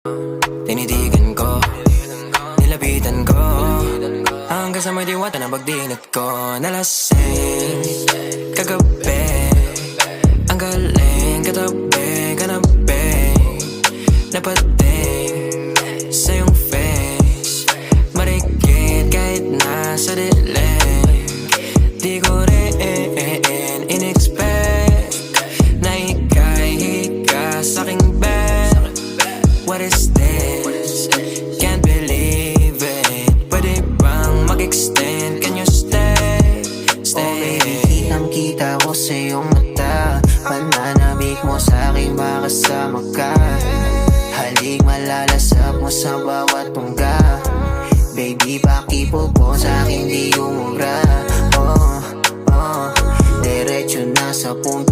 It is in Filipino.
Tinitigan ko, nilapitan ko, hanggang sa may diwata na pagdilat ko. Nalasing kagabi, ang galing katabi, kanabi, napating sa iyong face, marikit kahit nasa dilim. Di ko rin in-expect na ika'y hika sa'king bed. What is this? Can't believe it. Pwede bang mag-extend? Can you stay? Stay. Oh baby, kitang-kita ko sa iyong mata. Pananabik mo sa'king makasama ka. Halik malalasap mo sa bawat tungga. Baby, pakipo po sa'kin di umubra. Oh, diretso na sa punto.